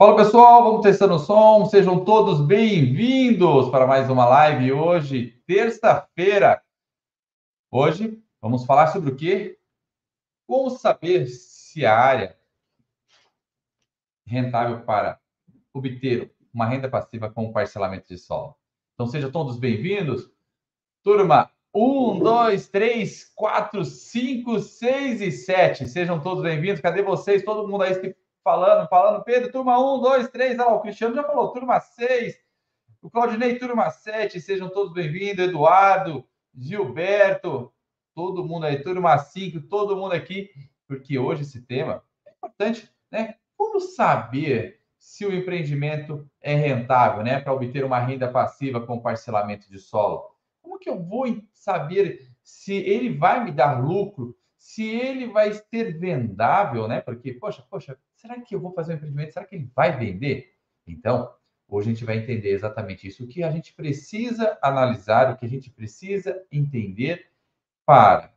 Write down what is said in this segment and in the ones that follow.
Fala pessoal, vamos testando o som. Sejam todos bem-vindos para mais uma live hoje, terça-feira. Hoje vamos falar sobre o quê? Como saber se a área é rentável para obter uma renda passiva com parcelamento de solo. Então sejam todos bem-vindos. Turma 1, 2, 3, 4, 5, 6 e 7. Sejam todos bem-vindos. Cadê vocês? Todo mundo aí falando. Pedro, turma 1, 2, 3. Olha lá, o Cristiano já falou, turma 6. O Claudinei, turma 7, sejam todos bem-vindos. Eduardo, Gilberto, todo mundo aí, turma 5, todo mundo aqui, porque hoje esse tema é importante, né? Como saber se o empreendimento é rentável, né? Para obter uma renda passiva com parcelamento de solo. Como que eu vou saber se ele vai me dar lucro, se ele vai ser vendável, né? Porque, poxa, será que eu vou fazer um empreendimento? Será que ele vai vender? Então, hoje a gente vai entender exatamente isso, o que a gente precisa analisar, o que a gente precisa entender para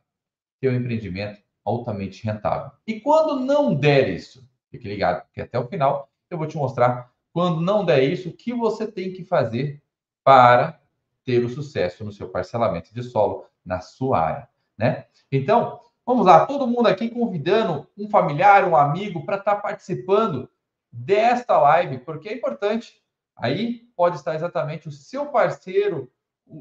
ter um empreendimento altamente rentável. E quando não der isso, fique ligado, que até o final eu vou te mostrar, quando não der isso, o que você tem que fazer para ter o sucesso no seu parcelamento de solo na sua área, né? Então, vamos lá, todo mundo aqui convidando um familiar, um amigo para estar participando desta live, porque é importante. Aí pode estar exatamente o seu parceiro,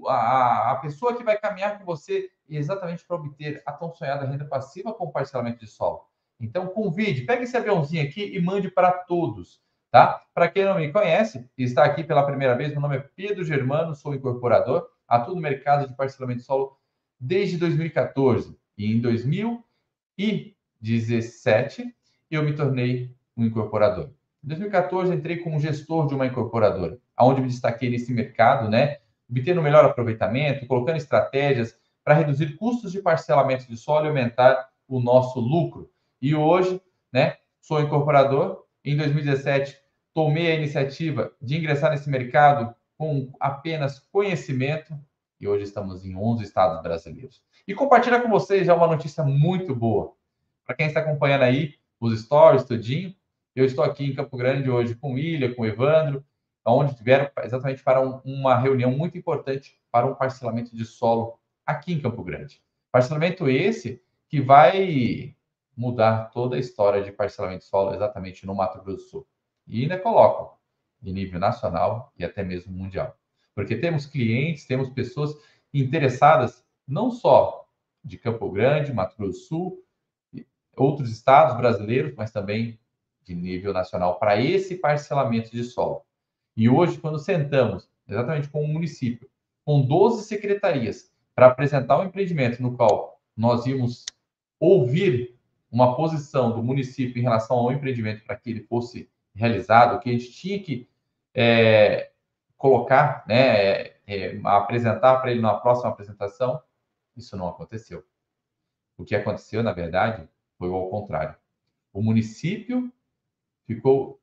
a pessoa que vai caminhar com você exatamente para obter a tão sonhada renda passiva com parcelamento de solo. Então, convide, pegue esse aviãozinho aqui e mande para todos, tá? Para quem não me conhece e está aqui pela primeira vez, meu nome é Pedro Germano, sou incorporador, atuo no mercado de parcelamento de solo desde 2014. E em 2017, eu me tornei um incorporador. Em 2014, entrei como gestor de uma incorporadora, onde me destaquei nesse mercado, né? Obtendo melhor aproveitamento, colocando estratégias para reduzir custos de parcelamento de solo e aumentar o nosso lucro. E hoje, né, sou incorporador. Em 2017, tomei a iniciativa de ingressar nesse mercado com apenas conhecimento e hoje estamos em 11 estados brasileiros. E compartilhar com vocês já uma notícia muito boa. Para quem está acompanhando aí os stories, tudinho, eu estou aqui em Campo Grande hoje com o William, com o Evandro, onde tiveram exatamente para uma reunião muito importante para um parcelamento de solo aqui em Campo Grande. Parcelamento esse que vai mudar toda a história de parcelamento de solo exatamente no Mato Grosso do Sul. E ainda colocam em nível nacional e até mesmo mundial. Porque temos clientes, temos pessoas interessadas não só de Campo Grande, Mato Grosso do Sul, outros estados brasileiros, mas também de nível nacional para esse parcelamento de solo. E hoje, quando sentamos exatamente com o município, com 12 secretarias, para apresentar um empreendimento no qual nós íamos ouvir uma posição do município em relação ao empreendimento para que ele fosse realizado, que a gente tinha que colocar, né, apresentar para ele na próxima apresentação, isso não aconteceu. O que aconteceu, na verdade, foi ao contrário. O município ficou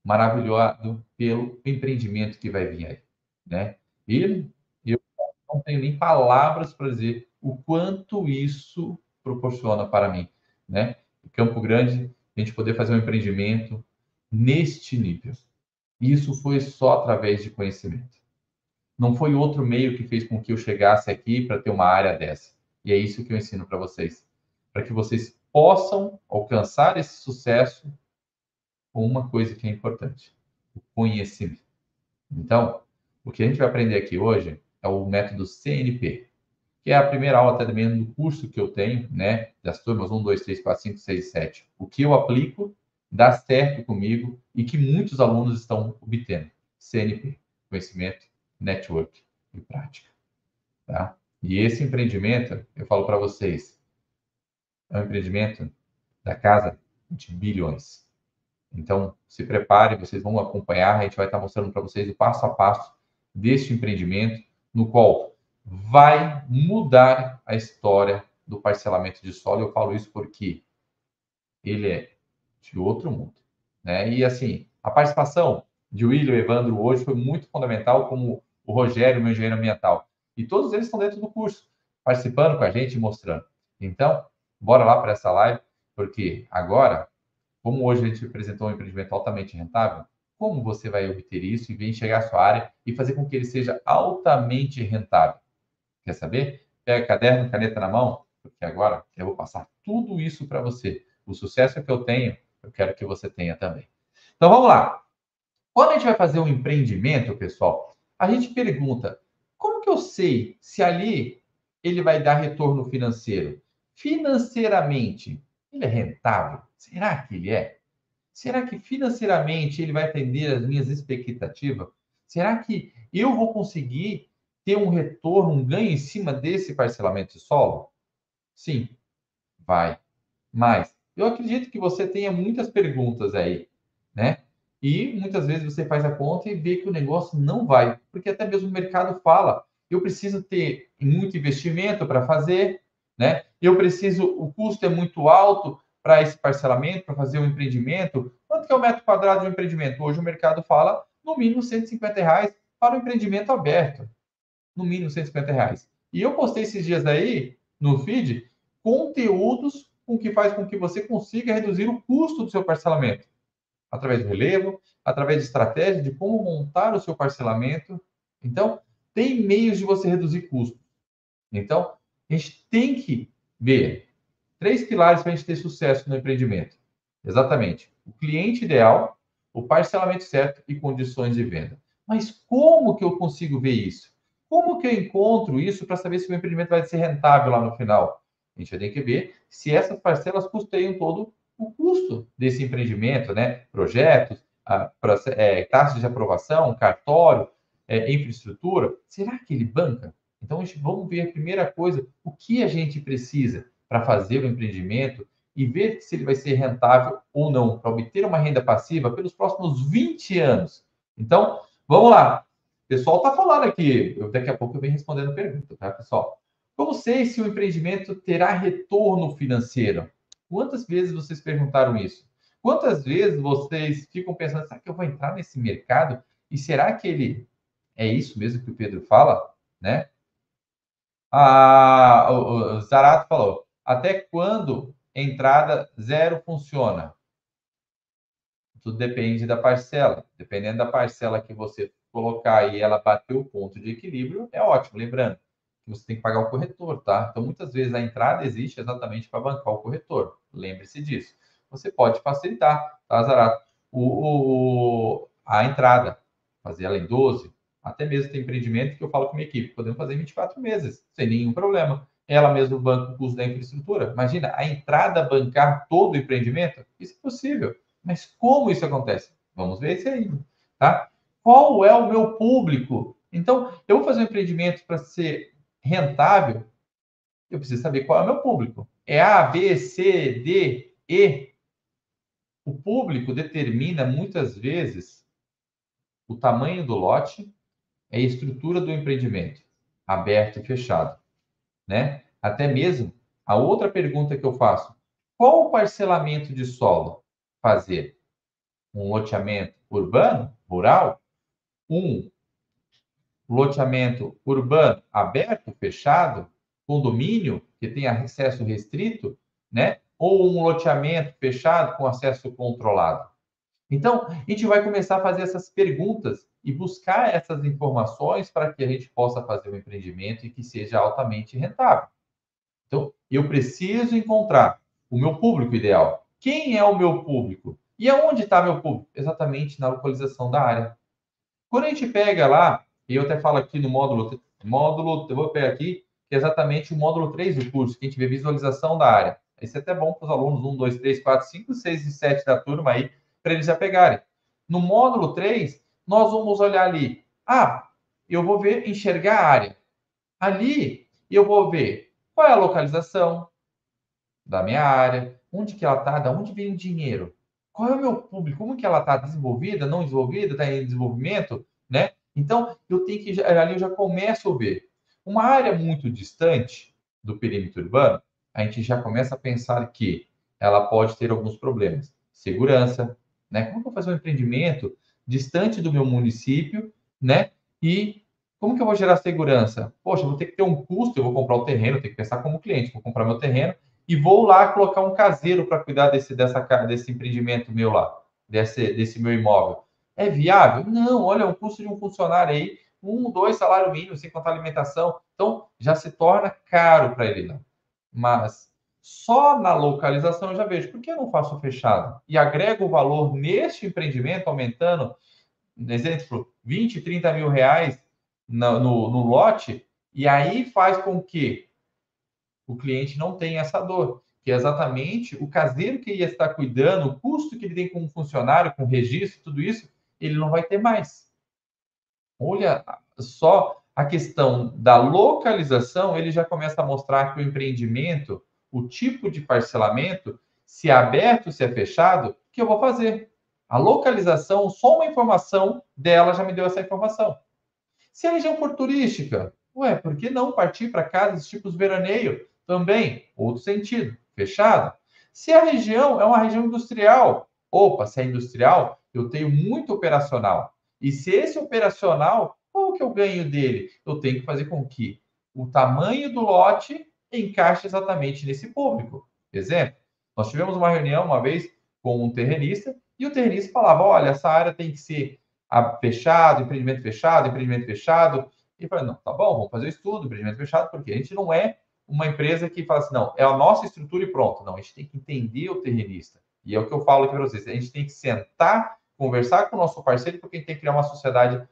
maravilhado pelo empreendimento que vai vir aí, né? E eu não tenho nem palavras para dizer o quanto isso proporciona para mim, né? Em Campo Grande, a gente poder fazer um empreendimento neste nível. Isso foi só através de conhecimento. Não foi outro meio que fez com que eu chegasse aqui para ter uma área dessa. E é isso que eu ensino para vocês, para que vocês possam alcançar esse sucesso com uma coisa que é importante: o conhecimento. Então, o que a gente vai aprender aqui hoje é o método CNP, que é a primeira aula até mesmo do curso que eu tenho, né, das turmas 1, 2, 3, 4, 5, 6 e 7. O que eu aplico dá certo comigo e que muitos alunos estão obtendo. CNP, conhecimento, network e prática, tá? E esse empreendimento, eu falo para vocês, é um empreendimento da casa de bilhões. Então, se prepare, vocês vão acompanhar, a gente vai estar mostrando para vocês o passo a passo deste empreendimento, no qual vai mudar a história do parcelamento de solo. Eu falo isso porque ele é de outro mundo, né? E assim, a participação de William e Evandro hoje foi muito fundamental, como o Rogério, meu engenheiro ambiental. E todos eles estão dentro do curso, participando com a gente e mostrando. Então, bora lá para essa live, porque agora como hoje a gente apresentou um empreendimento altamente rentável, como você vai obter isso e vem chegar à sua área e fazer com que ele seja altamente rentável? Quer saber? Pega caderno, caneta na mão, porque agora eu vou passar tudo isso para você. O sucesso que eu tenho, eu quero que você tenha também. Então vamos lá. Quando a gente vai fazer um empreendimento, pessoal, a gente pergunta: como que eu sei se ali ele vai dar retorno financeiro? Financeiramente, ele é rentável? Será que ele é? Será que financeiramente ele vai atender as minhas expectativas? Será que eu vou conseguir ter um retorno, um ganho em cima desse parcelamento de solo? Sim, vai. Mas eu acredito que você tenha muitas perguntas aí, né? E muitas vezes você faz a conta e vê que o negócio não vai, porque até mesmo o mercado fala, eu preciso ter muito investimento para fazer, né? Eu preciso, o custo é muito alto para esse parcelamento, para fazer um empreendimento. Quanto que é o metro quadrado de um empreendimento? Hoje o mercado fala no mínimo R$ 150 para um empreendimento aberto, no mínimo R$ 150. E eu postei esses dias aí no feed conteúdos com que faz com que você consiga reduzir o custo do seu parcelamento, através do relevo, através de estratégia de como montar o seu parcelamento. Então, tem meios de você reduzir custos. Então, a gente tem que ver 3 pilares para a gente ter sucesso no empreendimento. Exatamente. O cliente ideal, o parcelamento certo e condições de venda. Mas como que eu consigo ver isso? Como que eu encontro isso para saber se o empreendimento vai ser rentável lá no final? A gente vai ter que ver se essas parcelas custeiam todo o custo desse empreendimento, né? Projetos, taxas de aprovação, cartório, infraestrutura. Será que ele banca? Então, vamos ver a primeira coisa, o que a gente precisa para fazer o empreendimento e ver se ele vai ser rentável ou não, para obter uma renda passiva pelos próximos 20 anos. Então, vamos lá. O pessoal está falando aqui, daqui a pouco eu venho respondendo pergunta, tá, pessoal? Como sei se o empreendimento terá retorno financeiro? Quantas vezes vocês perguntaram isso? Quantas vezes vocês ficam pensando, será que eu vou entrar nesse mercado? E será que ele é isso mesmo que o Pedro fala, né? O Zarato falou: até quando entrada zero funciona? Tudo depende da parcela. Dependendo da parcela que você colocar e ela bater o ponto de equilíbrio, é ótimo. Lembrando que você tem que pagar o corretor, tá? Então, muitas vezes a entrada existe exatamente para bancar o corretor. Lembre-se disso. Você pode facilitar, tá, Zarato? A entrada, fazer ela em 12, até mesmo tem empreendimento que eu falo com a minha equipe, podemos fazer em 24 meses, sem nenhum problema. Ela mesmo banca o custo da infraestrutura. Imagina, a entrada bancar todo o empreendimento? Isso é possível. Mas como isso acontece? Vamos ver isso aí, tá? Qual é o meu público? Então, eu vou fazer um empreendimento para ser rentável, eu preciso saber qual é o meu público. É A, B, C, D, E? O público determina muitas vezes o tamanho do lote, a estrutura do empreendimento, aberto e fechado, né? Até mesmo a outra pergunta que eu faço: qual o parcelamento de solo fazer? Um loteamento urbano, rural, um loteamento urbano aberto, fechado, condomínio que tem acesso restrito, né? Ou um loteamento fechado com acesso controlado. Então, a gente vai começar a fazer essas perguntas e buscar essas informações para que a gente possa fazer um empreendimento e que seja altamente rentável. Então, eu preciso encontrar o meu público ideal. Quem é o meu público? E aonde está meu público? Exatamente na localização da área. Quando a gente pega lá, e eu até falo aqui no módulo, eu vou pegar aqui, que é exatamente o módulo 3 do curso, que a gente vê visualização da área. Esse é até bom para os alunos 1, 2, 3, 4, 5, 6 e 7 da turma aí, para eles já pegarem. No módulo 3, nós vamos olhar ali. Eu vou ver, enxergar a área. Ali, eu vou ver qual é a localização da minha área, onde que ela está, de onde vem o dinheiro, qual é o meu público, como que ela está desenvolvida, não desenvolvida, está em desenvolvimento, né? Então, eu tenho que, ali eu já começo a ver. Uma área muito distante do perímetro urbano, a gente já começa a pensar que ela pode ter alguns problemas. Segurança, né? Como que eu vou fazer um empreendimento distante do meu município, né? E como que eu vou gerar segurança? Poxa, eu vou ter que ter um custo, eu vou comprar o terreno, eu tenho que pensar como cliente, vou comprar meu terreno, e vou lá colocar um caseiro para cuidar desse empreendimento meu lá, desse meu imóvel. É viável? Não, olha, o custo de um funcionário aí, 2 salário mínimo, sem contar alimentação. Então, já se torna caro para ele lá. Mas só na localização eu já vejo. Por que eu não faço fechado? E agrego o valor neste empreendimento, aumentando, exemplo, 20, 30 mil reais no lote, e aí faz com que o cliente não tenha essa dor, que é exatamente o caseiro que ia estar cuidando, o custo que ele tem com um funcionário, com registro, tudo isso, ele não vai ter mais. Olha só a questão da localização, ele já começa a mostrar que o empreendimento, o tipo de parcelamento, se é aberto, se é fechado, que eu vou fazer. A localização, só uma informação dela já me deu essa informação. Se a região for turística, ué, por que não partir para casas tipos veraneio? Também, outro sentido, fechado. Se a região é uma região industrial, opa, se é industrial, eu tenho muito operacional. E se esse operacional, qual que eu ganho dele? Eu tenho que fazer com que o tamanho do lote encaixe exatamente nesse público. Exemplo, nós tivemos uma reunião uma vez com um terrenista e o terrenista falava, olha, essa área tem que ser fechado, empreendimento fechado, empreendimento fechado. E falei, não, tá bom, vamos fazer o estudo, empreendimento fechado, porque a gente não é uma empresa que fala assim, não, é a nossa estrutura e pronto. Não, a gente tem que entender o terrenista. E é o que eu falo aqui para vocês, a gente tem que sentar, conversar com o nosso parceiro, porque a gente tem que criar uma sociedade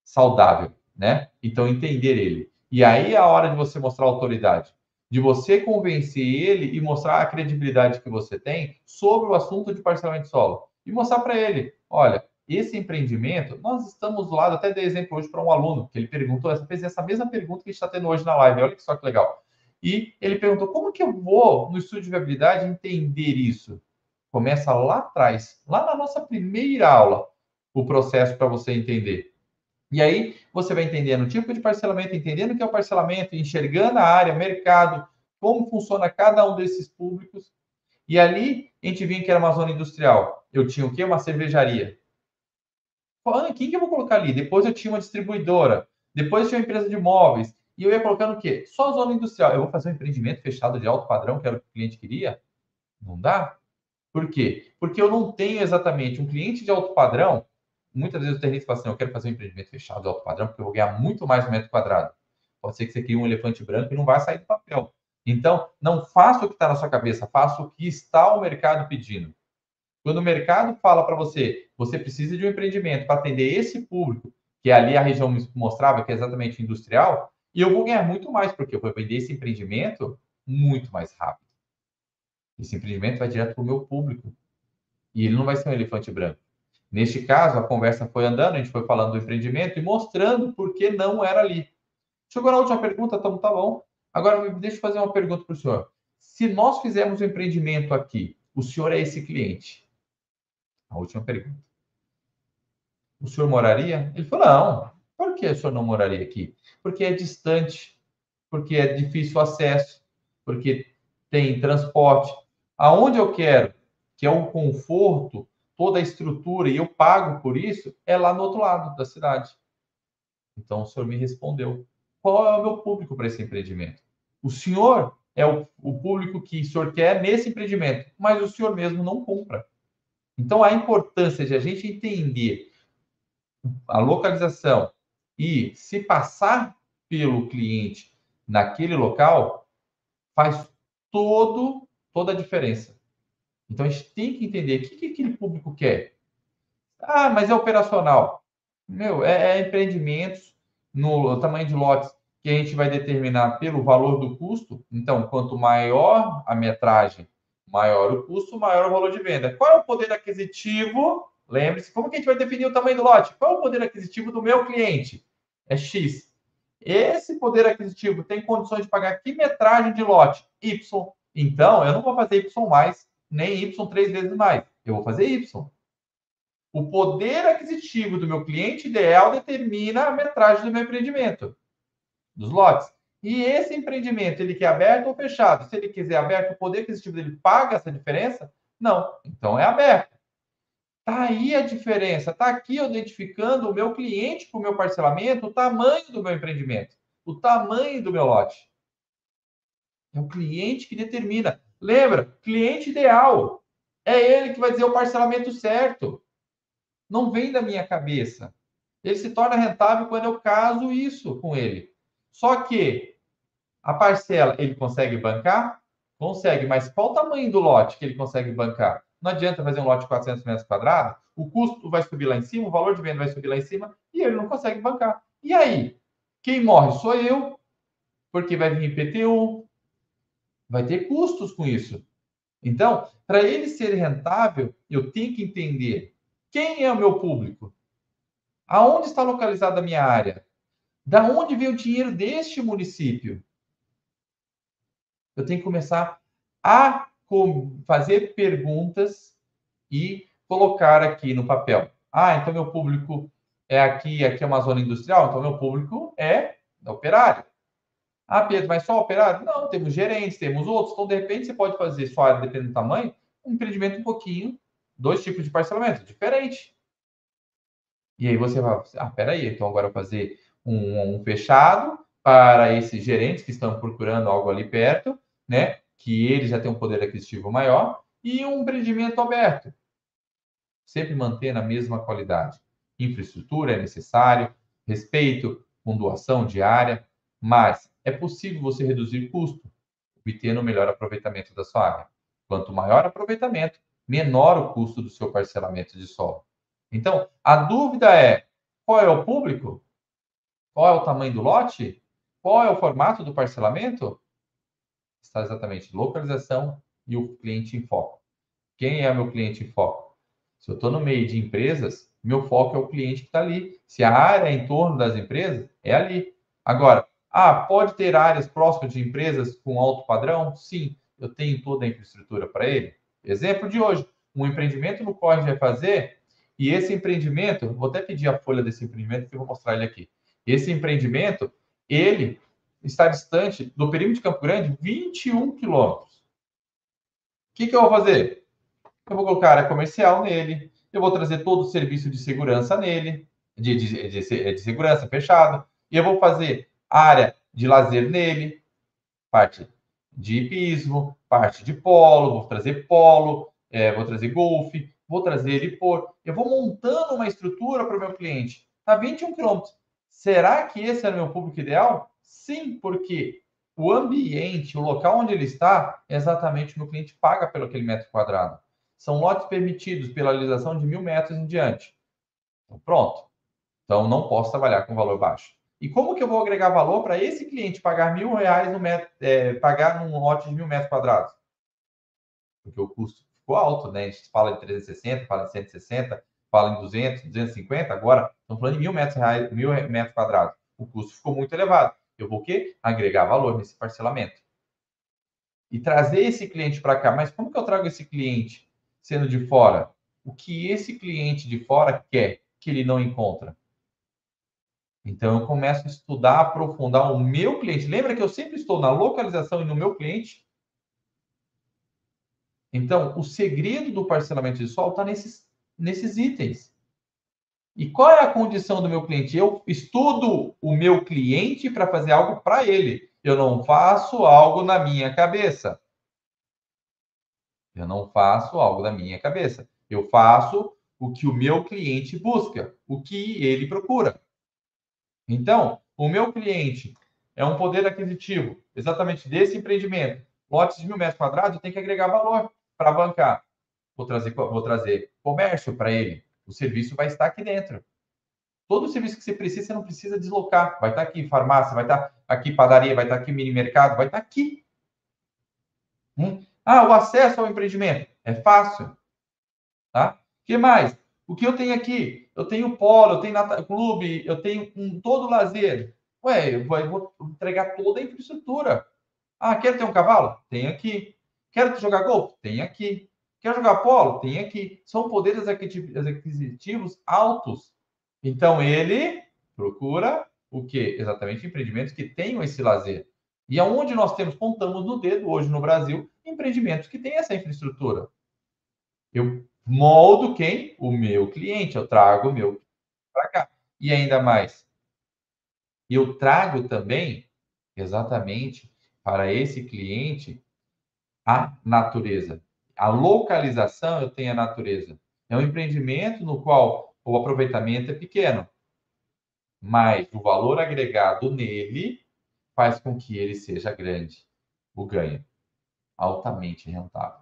saudável, né? Então, entender ele. E aí é a hora de você mostrar autoridade, de você convencer ele e mostrar a credibilidade que você tem sobre o assunto de parcelamento de solo. E mostrar para ele, olha, esse empreendimento, nós estamos do lado, até dei exemplo hoje para um aluno, que ele perguntou, fez essa mesma pergunta que a gente está tendo hoje na live, olha só que legal. E ele perguntou, como que eu vou, no estudo de viabilidade, entender isso? Começa lá atrás, lá na nossa primeira aula, o processo para você entender. E aí você vai entendendo o tipo de parcelamento, entendendo o que é o parcelamento, enxergando a área, mercado, como funciona cada um desses públicos. E ali a gente via que era uma zona industrial. Eu tinha o quê? Uma cervejaria. Falando, quem que eu vou colocar ali? Depois eu tinha uma distribuidora. Depois eu tinha uma empresa de móveis. E eu ia colocando o quê? Só a zona industrial. Eu vou fazer um empreendimento fechado de alto padrão, que era o que o cliente queria? Não dá. Por quê? Porque eu não tenho exatamente um cliente de alto padrão. Muitas vezes o terreno fala assim, eu quero fazer um empreendimento fechado de alto padrão, porque eu vou ganhar muito mais no metro quadrado. Pode ser que você crie um elefante branco e não vai sair do papel. Então, não faça o que está na sua cabeça, faça o que está o mercado pedindo. Quando o mercado fala para você, você precisa de um empreendimento para atender esse público, que ali a região me mostrava que é exatamente industrial, e eu vou ganhar muito mais, porque eu vou vender esse empreendimento muito mais rápido. Esse empreendimento vai direto para o meu público. E ele não vai ser um elefante branco. Neste caso, a conversa foi andando, a gente foi falando do empreendimento e mostrando por que não era ali. Chegou na última pergunta, então tá bom. Agora, deixa eu fazer uma pergunta para o senhor. Se nós fizermos um empreendimento aqui, o senhor é esse cliente? A última pergunta. O senhor moraria? Ele falou, não. Por que o senhor não moraria aqui? Porque é distante, porque é difícil acesso, porque tem transporte. Aonde eu quero, que é um conforto, toda a estrutura, e eu pago por isso, é lá no outro lado da cidade. Então o senhor me respondeu. Qual é o meu público para esse empreendimento? O senhor é o público que o senhor quer nesse empreendimento, mas o senhor mesmo não compra. Então a importância de a gente entender a localização e se passar pelo cliente naquele local faz toda a diferença. Então a gente tem que entender o que aquele público quer. Ah, mas é operacional. Meu, é empreendimentos no tamanho de lotes que a gente vai determinar pelo valor do custo. Então, quanto maior a metragem, maior o custo, maior o valor de venda. Qual é o poder aquisitivo? Lembre-se, como que a gente vai definir o tamanho do lote? Qual é o poder aquisitivo do meu cliente? É X. Esse poder aquisitivo tem condições de pagar que metragem de lote? Y. Então, eu não vou fazer Y mais, nem Y 3 vezes mais. Eu vou fazer Y. O poder aquisitivo do meu cliente ideal determina a metragem do meu empreendimento, dos lotes. E esse empreendimento, ele quer aberto ou fechado? Se ele quiser aberto, o poder aquisitivo dele paga essa diferença? Não. Então é aberto. Tá aí a diferença. Tá aqui eu identificando o meu cliente para o meu parcelamento, o tamanho do meu empreendimento, o tamanho do meu lote. É o cliente que determina. Lembra? Cliente ideal. É ele que vai dizer o parcelamento certo. Não vem da minha cabeça. Ele se torna rentável quando eu caso isso com ele. Só que a parcela, ele consegue bancar? Consegue, mas qual o tamanho do lote que ele consegue bancar? Não adianta fazer um lote de 400 metros quadrados, o custo vai subir lá em cima, o valor de venda vai subir lá em cima, e ele não consegue bancar. E aí? Quem morre sou eu, porque vai vir IPTU, vai ter custos com isso. Então, para ele ser rentável, eu tenho que entender quem é o meu público, aonde está localizada a minha área, da onde vem o dinheiro deste município. Eu tenho que começar a fazer perguntas e colocar aqui no papel. Ah, então meu público é aqui é uma zona industrial, então meu público é operário. Ah, Pedro, mas só operário? Não, temos gerentes, temos outros. Então, de repente, você pode fazer sua área, dependendo do tamanho, um empreendimento um pouquinho, dois tipos de parcelamento, diferente. E aí você vai, peraí, então agora eu vou fazer um fechado para esses gerentes que estão procurando algo ali perto, né? Que eles já têm um poder aquisitivo maior, e um empreendimento aberto, sempre mantendo a mesma qualidade. Infraestrutura é necessário, respeito com doação diária, mas é possível você reduzir custo, obtendo um melhor aproveitamento da sua área. Quanto maior aproveitamento, menor o custo do seu parcelamento de solo. Então, a dúvida é: qual é o público? Qual é o tamanho do lote? Qual é o formato do parcelamento? Está exatamente localização e o cliente em foco. Quem é o meu cliente em foco? Se eu estou no meio de empresas, meu foco é o cliente que está ali. Se a área é em torno das empresas, é ali. Agora, pode ter áreas próximas de empresas com alto padrão? Sim, eu tenho toda a infraestrutura para ele. Exemplo de hoje, um empreendimento no qual a gente vai fazer, e esse empreendimento, vou até pedir a folha desse empreendimento, que eu vou mostrar ele aqui. Esse empreendimento, ele está distante do perímetro de Campo Grande 21 quilômetros. O que eu vou fazer? Eu vou colocar área comercial nele, eu vou trazer todo o serviço de segurança nele, de segurança fechado, e eu vou fazer área de lazer nele, parte de hipismo, parte de polo, vou trazer golfe, vou trazer ele por. Eu vou montando uma estrutura para o meu cliente. Está 21 quilômetros. Será que esse é o meu público ideal? Sim, porque o ambiente, o local onde ele está, é exatamente o que o meu cliente paga pelo aquele metro quadrado. São lotes permitidos pela legislação de 1.000 metros em diante. Então, pronto. Então, não posso trabalhar com valor baixo. E como que eu vou agregar valor para esse cliente pagar R$ 1.000 no metro, pagar num lote de 1.000 metros quadrados? Porque o custo ficou alto, né? A gente fala de 360, fala de 160, fala em 200, 250, agora estamos falando de 1.000 metros, 1.000 metros quadrados. O custo ficou muito elevado. Eu vou o quê? Agregar valor nesse parcelamento. E trazer esse cliente para cá. Mas como que eu trago esse cliente sendo de fora? O que esse cliente de fora quer que ele não encontra? Então, eu começo a estudar, aprofundar o meu cliente. Lembra que eu sempre estou na localização e no meu cliente? Então, o segredo do parcelamento de solo está nesses itens. E qual é a condição do meu cliente? Eu estudo o meu cliente para fazer algo para ele. Eu não faço algo na minha cabeça. Eu não faço algo da minha cabeça. Eu faço o que o meu cliente busca, o que ele procura. Então, o meu cliente é um poder aquisitivo exatamente desse empreendimento. Lotes de 1.000 metros quadrados, eu tenho que agregar valor para bancar. Vou trazer comércio para ele. O serviço vai estar aqui dentro. Todo o serviço que você precisa, você não precisa deslocar. Vai estar aqui farmácia, vai estar aqui padaria, vai estar aqui mini mercado, vai estar aqui. O acesso ao empreendimento é fácil. Tá? O que mais? O que eu tenho aqui? Eu tenho polo, eu tenho clube, eu tenho todo o lazer. Ué, eu vou entregar toda a infraestrutura. Quer ter um cavalo? Tem aqui. Quer jogar golfe? Tem aqui. Quer jogar polo? Tem aqui. São poderes aquisitivos altos. Então, ele procura o quê? Exatamente empreendimentos que tenham esse lazer. E aonde nós contamos no dedo hoje no Brasil, empreendimentos que têm essa infraestrutura. Eu moldo quem? O meu cliente. Eu trago o meu para cá. E ainda mais, eu trago também, exatamente, para esse cliente a natureza. A localização eu tenho a natureza. É um empreendimento no qual o aproveitamento é pequeno, mas o valor agregado nele faz com que ele seja grande, o ganho, altamente rentável,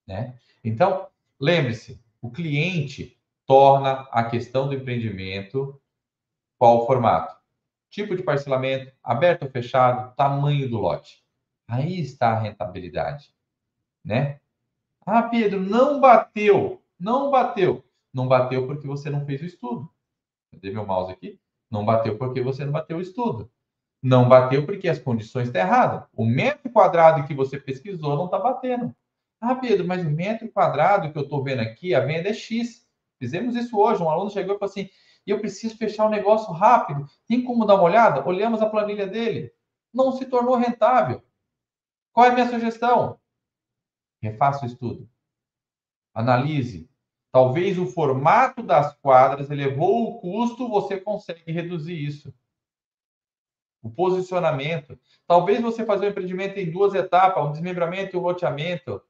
né? Então, lembre-se, o cliente torna a questão do empreendimento qual o formato, tipo de parcelamento, aberto ou fechado, tamanho do lote. Aí está a rentabilidade, né? Ah, Pedro, não bateu, não bateu. Não bateu porque você não fez o estudo. Eu dei meu mouse aqui. Não bateu porque você não bateu o estudo. Não bateu porque as condições estão erradas. O metro quadrado que você pesquisou não está batendo. Ah, Pedro, mas o metro quadrado que eu estou vendo aqui, a venda é X. Fizemos isso hoje. Um aluno chegou e falou assim: eu preciso fechar o negócio rápido. Tem como dar uma olhada? Olhamos a planilha dele. Não se tornou rentável. Qual é a minha sugestão? Refaça o estudo. Analise. Talvez o formato das quadras elevou o custo, você consegue reduzir isso. O posicionamento. Talvez você fazer um empreendimento em 2 etapas, um desmembramento e um loteamento.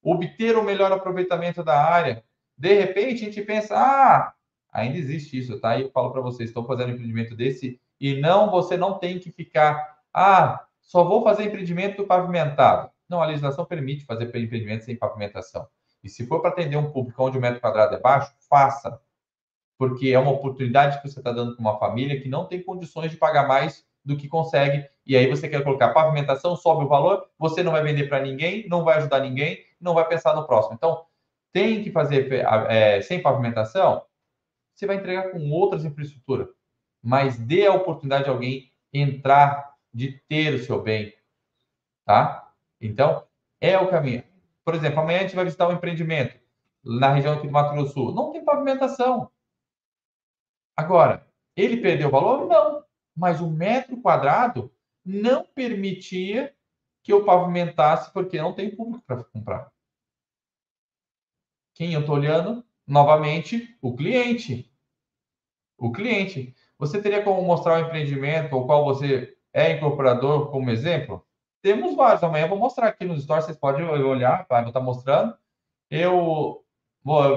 Obter o melhor aproveitamento da área. De repente, a gente pensa, ainda existe isso, tá? E eu falo para vocês, estão fazendo um empreendimento desse e não, você não tem que ficar, só vou fazer empreendimento pavimentado. Não, a legislação permite fazer empreendimento sem pavimentação. E se for para atender um público onde o metro quadrado é baixo, faça. Porque é uma oportunidade que você está dando para uma família que não tem condições de pagar mais do que consegue. E aí você quer colocar pavimentação, sobe o valor, você não vai vender para ninguém, não vai ajudar ninguém, não vai pensar no próximo. Então, tem que fazer sem pavimentação, você vai entregar com outras infraestruturas. Mas dê a oportunidade de alguém entrar, de ter o seu bem, tá? Então, é o caminho. Por exemplo, amanhã a gente vai visitar um empreendimento na região aqui do Mato Grosso do Sul. Não tem pavimentação. Agora, ele perdeu valor? Não. Mas o metro quadrado não permitia que eu pavimentasse porque não tem público para comprar. Quem eu estou olhando? Novamente, o cliente. O cliente. Você teria como mostrar o empreendimento ao qual você é incorporador como exemplo? Temos vários. Amanhã eu vou mostrar aqui nos stories, vocês podem olhar, tá? Vou estar mostrando. Eu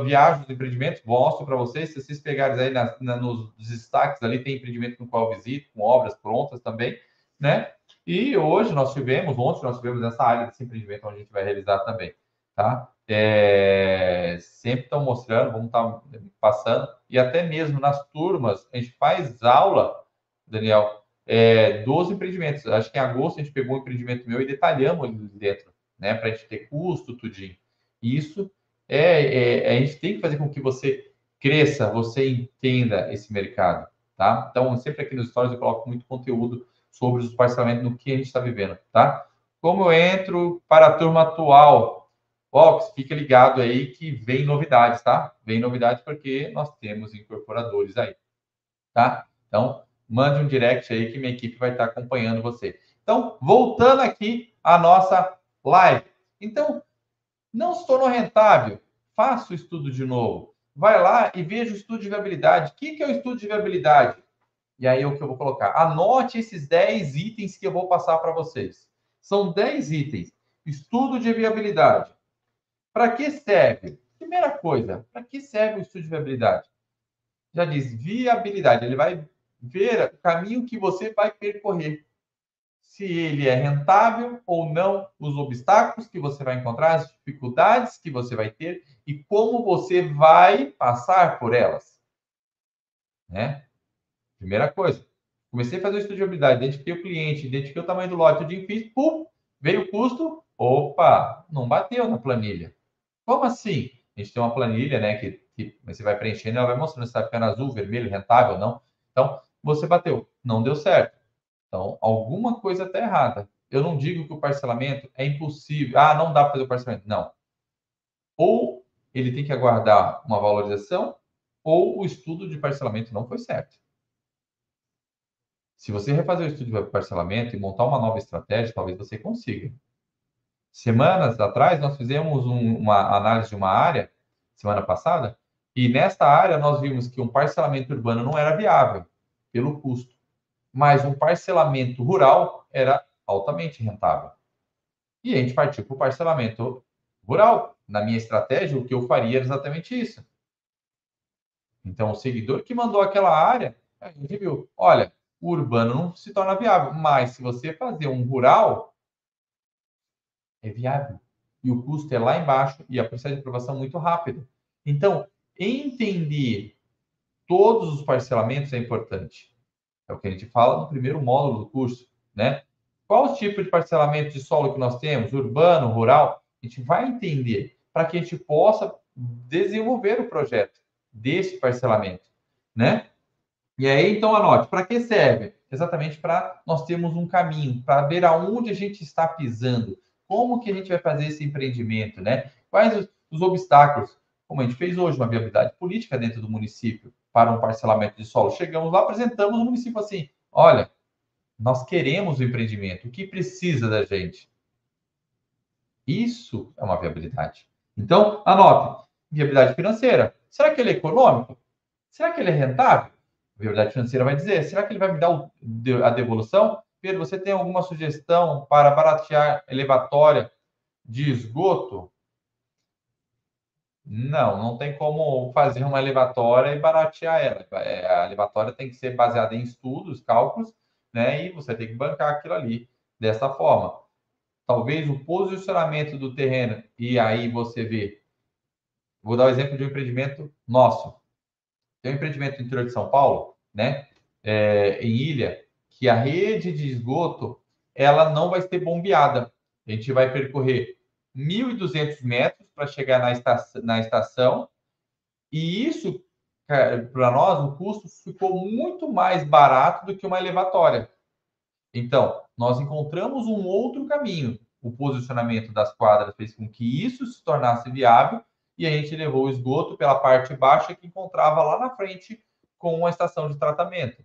viajo nos empreendimentos, mostro para vocês. Se vocês pegarem aí nos destaques ali, tem empreendimento no qual eu visito, com obras prontas também, né? E hoje ontem nós tivemos essa área desse empreendimento onde a gente vai realizar também, tá? Sempre estão mostrando, vamos estar passando, e até mesmo nas turmas, a gente faz aula, Daniel, dos empreendimentos. Acho que em agosto a gente pegou um empreendimento meu e detalhamos ele dentro, né? Para a gente ter custo, tudinho. Isso a gente tem que fazer com que você cresça, você entenda esse mercado, tá? Então, sempre aqui nos stories eu coloco muito conteúdo sobre os parcelamentos no que a gente está vivendo, tá? Como eu entro para a turma atual? Fox, fica ligado aí que vem novidades, tá? Vem novidades porque nós temos incorporadores aí, tá? Então, mande um direct aí que minha equipe vai estar acompanhando você. Então, voltando aqui à nossa live. Então, não se tornou rentável? Faça o estudo de novo. Vai lá e veja o estudo de viabilidade. O que é o estudo de viabilidade? E aí é o que eu vou colocar. Anote esses 10 itens que eu vou passar para vocês. São 10 itens. Estudo de viabilidade. Para que serve? Primeira coisa, para que serve o estudo de viabilidade? Já diz viabilidade. Ele vai ver o caminho que você vai percorrer. Se ele é rentável ou não, os obstáculos que você vai encontrar, as dificuldades que você vai ter e como você vai passar por elas, né? Primeira coisa, comecei a fazer o estudo de viabilidade, identifiquei o cliente, identifiquei o tamanho do lote, eu fiz, pum, veio o custo, opa, não bateu na planilha. Como assim? A gente tem uma planilha, né, que você vai preenchendo, ela vai mostrando se está ficando azul, vermelho, rentável ou não. Então, você bateu, não deu certo. Então, alguma coisa está errada. Eu não digo que o parcelamento é impossível. Não dá para fazer o parcelamento. Não. Ou ele tem que aguardar uma valorização, ou o estudo de parcelamento não foi certo. Se você refazer o estudo de parcelamento e montar uma nova estratégia, talvez você consiga. Semanas atrás, nós fizemos uma análise de uma área, semana passada, e nesta área nós vimos que um parcelamento urbano não era viável pelo custo. Mas um parcelamento rural era altamente rentável. E a gente partiu para o parcelamento rural. Na minha estratégia, o que eu faria era exatamente isso. Então, o seguidor que mandou aquela área, a gente viu, olha, o urbano não se torna viável, mas se você fazer um rural, é viável. E o custo é lá embaixo e a processo de aprovação muito rápido. Então, entender todos os parcelamentos é importante. É o que a gente fala no primeiro módulo do curso, né? Qual o tipo de parcelamento de solo que nós temos? Urbano, rural? A gente vai entender para que a gente possa desenvolver o projeto desse parcelamento, né? E aí, então, anote, para que serve? Exatamente para nós termos um caminho, para ver aonde a gente está pisando, como que a gente vai fazer esse empreendimento, né? Quais os obstáculos, como a gente fez hoje, uma viabilidade política dentro do município para um parcelamento de solo. Chegamos lá, apresentamos o município assim, olha, nós queremos o empreendimento, o que precisa da gente? Isso é uma viabilidade. Então, anote, viabilidade financeira. Será que ele é econômico? Será que ele é rentável? A viabilidade financeira vai dizer, será que ele vai me dar a devolução? Pedro, você tem alguma sugestão para baratear elevatória de esgoto? Não, não tem como fazer uma elevatória e baratear ela. A elevatória tem que ser baseada em estudos, cálculos, né? E você tem que bancar aquilo ali dessa forma. Talvez o posicionamento do terreno, e aí você vê. Vou dar o exemplo de um empreendimento nosso. Tem um empreendimento no interior de São Paulo, né? Em Ilha, que a rede de esgoto ela não vai ser bombeada. A gente vai percorrer 1.200 metros para chegar na estação, e isso, para nós, o custo ficou muito mais barato do que uma elevatória. Então, nós encontramos um outro caminho. O posicionamento das quadras fez com que isso se tornasse viável e a gente levou o esgoto pela parte baixa que encontrava lá na frente com a estação de tratamento.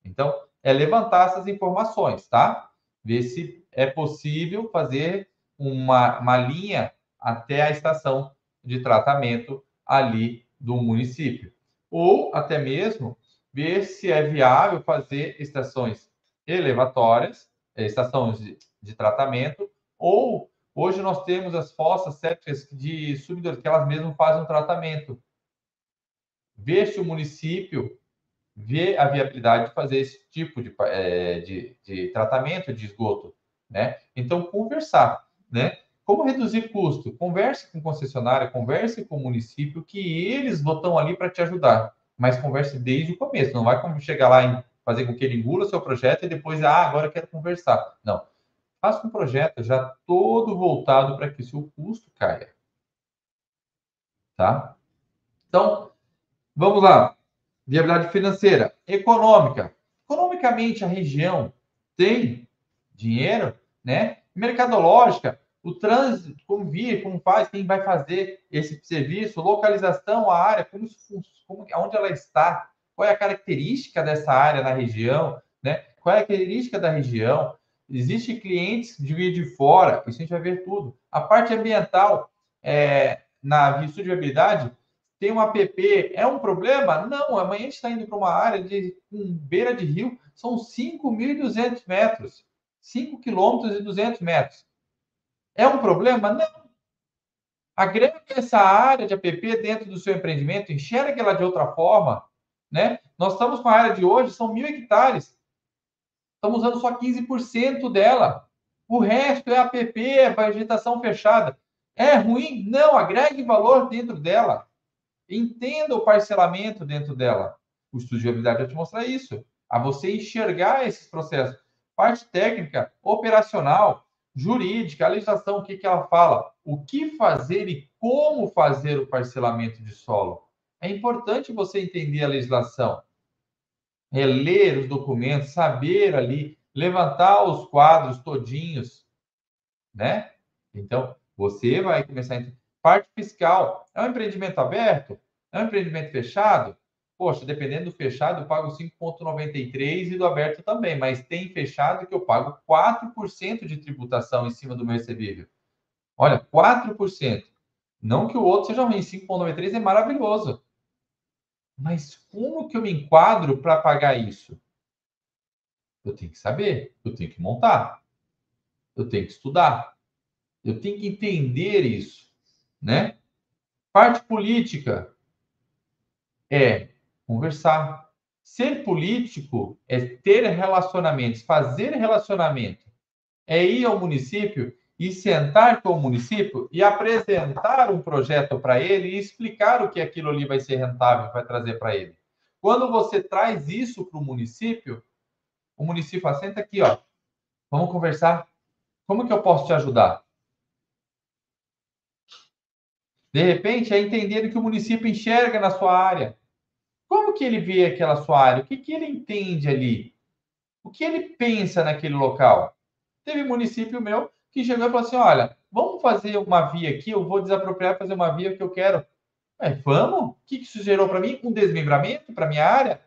Então, é levantar essas informações, tá? Ver se é possível fazer uma linha até a estação de tratamento ali do município. Ou até mesmo ver se é viável fazer estações elevatórias, estações de tratamento, ou hoje nós temos as fossas sépticas de subidores, que elas mesmas fazem um tratamento. Ver se o município ver a viabilidade de fazer esse tipo de tratamento de esgoto, né? Então, conversar, né? Como reduzir custo? Converse com concessionária, converse com o município, que eles estão ali para te ajudar, mas converse desde o começo, não vai chegar lá e fazer com que ele engula o seu projeto e depois, agora eu quero conversar. Não, faça um projeto já todo voltado para que o seu custo caia, tá? Então, vamos lá. Viabilidade financeira, econômica. Economicamente, a região tem dinheiro, né? Mercadológica, o trânsito, como vir, como faz, quem vai fazer esse serviço, localização, a área, onde ela está, qual é a característica dessa área na região, né? Qual é a característica da região? Existem clientes de vir de fora, isso a gente vai ver tudo. A parte ambiental, na visto de viabilidade, tem um app, é um problema? Não, amanhã a gente está indo para uma área com beira de rio, são 5.200 metros, 5 quilômetros e 200 metros. É um problema? Não. Agrega essa área de app dentro do seu empreendimento, enxerga ela de outra forma, né? Nós estamos com a área de hoje, são 1.000 hectares. Estamos usando só 15% dela. O resto é app, é vegetação fechada. É ruim? Não, agregue valor dentro dela. Entenda o parcelamento dentro dela. O estudo de viabilidade vai te mostrar isso. A você enxergar esses processos. Parte técnica, operacional, jurídica, a legislação, o que ela fala? O que fazer e como fazer o parcelamento de solo. É importante você entender a legislação. Ler os documentos, saber ali, levantar os quadros todinhos, né? Então, você vai começar a... Parte fiscal. É um empreendimento aberto? É um empreendimento fechado? Poxa, dependendo do fechado, eu pago 5,93 e do aberto também, mas tem fechado que eu pago 4% de tributação em cima do meu recebível. Olha, 4%. Não que o outro seja ruim, 5,93 é maravilhoso. Mas como que eu me enquadro para pagar isso? Eu tenho que saber, eu tenho que montar, eu tenho que estudar, eu tenho que entender isso, né? Parte política é conversar. Ser político é ter relacionamentos, fazer relacionamento, é ir ao município e sentar com o município e apresentar um projeto para ele e explicar o que aquilo ali vai ser rentável, vai trazer para ele. Quando você traz isso para o município assenta aqui, ó, vamos conversar. Como que eu posso te ajudar? De repente, é entender o que o município enxerga na sua área. Como que ele vê aquela sua área? O que que ele entende ali? O que ele pensa naquele local? Teve município meu que chegou e falou assim: olha, vamos fazer uma via aqui, eu vou desapropriar e fazer uma via que eu quero. Vamos? O que isso gerou para mim? Um desmembramento para minha área?